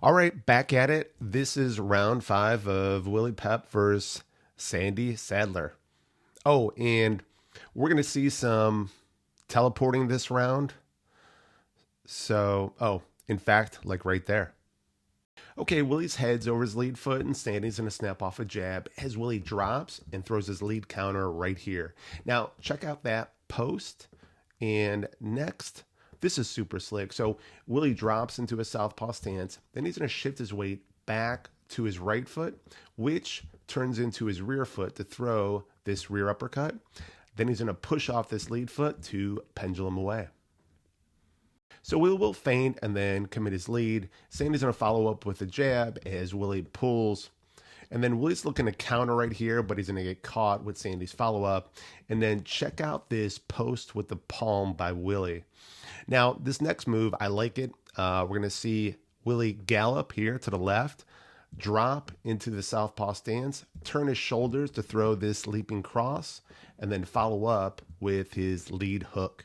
All right, back at it. This is round 5 of Willie Pep versus Sandy Sadler. Oh, and we're going to see some teleporting this round. In fact, like right there. Okay, Willie's heads over his lead foot and Sandy's going to snap off a jab as Willie drops and throws his lead counter right here. Now, check out that post. And next, this is super slick. So Willie drops into a southpaw stance. Then he's going to shift his weight back to his right foot, which turns into his rear foot to throw this rear uppercut. Then he's going to push off this lead foot to pendulum away. So Willie will feint and then commit his lead. Sandy's going to follow up with a jab as Willie pulls. And then Willie's looking to counter right here, but he's going to get caught with Sandy's follow-up. And then check out this post with the palm by Willie. Now, this next move, I like it. We're going to see Willie gallop here to the left, drop into the southpaw stance, turn his shoulders to throw this leaping cross, and then follow up with his lead hook.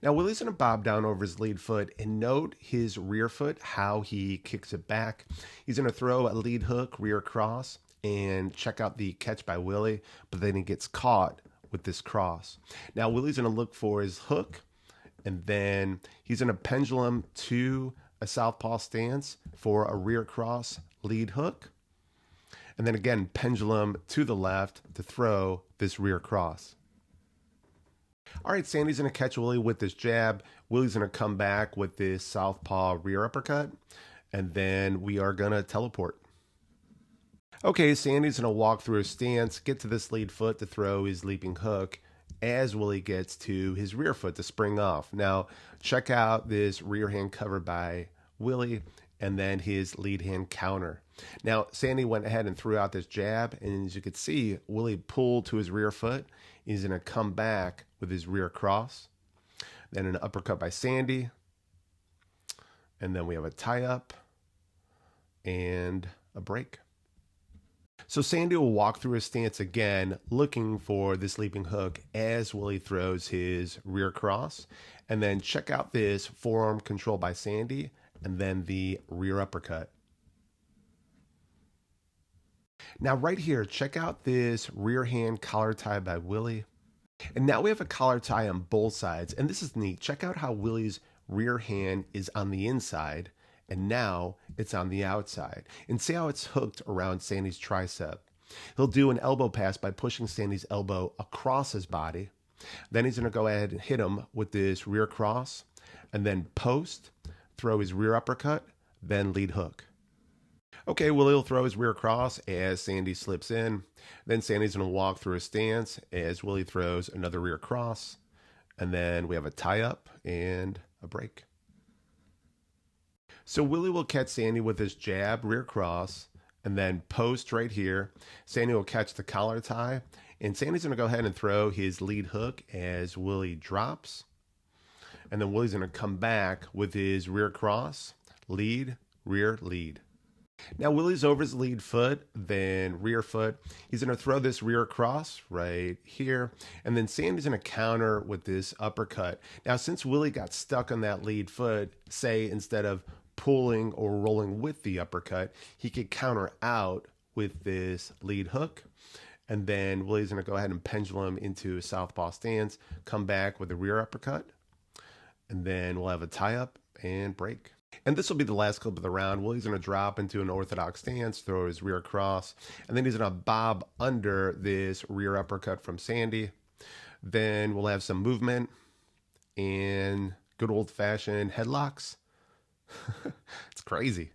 Now, Willie's going to bob down over his lead foot and note his rear foot, how he kicks it back. He's going to throw a lead hook, rear cross, and check out the catch by Willie, but then he gets caught with this cross. Now, Willie's going to look for his hook, and then he's going to pendulum to a southpaw stance for a rear cross lead hook. And then again, pendulum to the left to throw this rear cross. All right, Sandy's going to catch Willie with this jab. Willie's going to come back with this southpaw rear uppercut. And then we are going to teleport. Okay, Sandy's going to walk through his stance, get to this lead foot to throw his leaping hook as Willie gets to his rear foot to spring off. Now, check out this rear hand cover by Willie and then his lead hand counter. Now, Sandy went ahead and threw out this jab, and as you can see, Willie pulled to his rear foot. He's going to come back with his rear cross. Then an uppercut by Sandy. And then we have a tie-up and a break. So Sandy will walk through his stance again, looking for this leaping hook as Willie throws his rear cross. And then check out this forearm control by Sandy, and then the rear uppercut. Now right here, check out this rear hand collar tie by Willie. And now we have a collar tie on both sides. And this is neat. Check out how Willie's rear hand is on the inside. And now it's on the outside. And see how it's hooked around Sandy's tricep. He'll do an elbow pass by pushing Sandy's elbow across his body. Then he's going to go ahead and hit him with this rear cross. And then post, throw his rear uppercut, then lead hook. Okay, Willie will throw his rear cross as Sandy slips in. Then Sandy's going to walk through his stance as Willie throws another rear cross. And then we have a tie-up and a break. So Willie will catch Sandy with his jab, rear cross, and then post right here. Sandy will catch the collar tie. And Sandy's going to go ahead and throw his lead hook as Willie drops. And then Willie's going to come back with his rear cross, lead, rear, lead. Now Willie's over his lead foot, then rear foot. He's going to throw this rear cross right here. And then Sandy's going to counter with this uppercut. Now since Willie got stuck on that lead foot, say instead of pulling or rolling with the uppercut, he could counter out with this lead hook. And then Willie's going to go ahead and pendulum into a southpaw stance, come back with a rear uppercut. And then we'll have a tie-up and break. And this will be the last clip of the round. Willie's going to drop into an orthodox stance, throw his rear cross, and then he's going to bob under this rear uppercut from Sandy. Then we'll have some movement and good old-fashioned headlocks. It's crazy.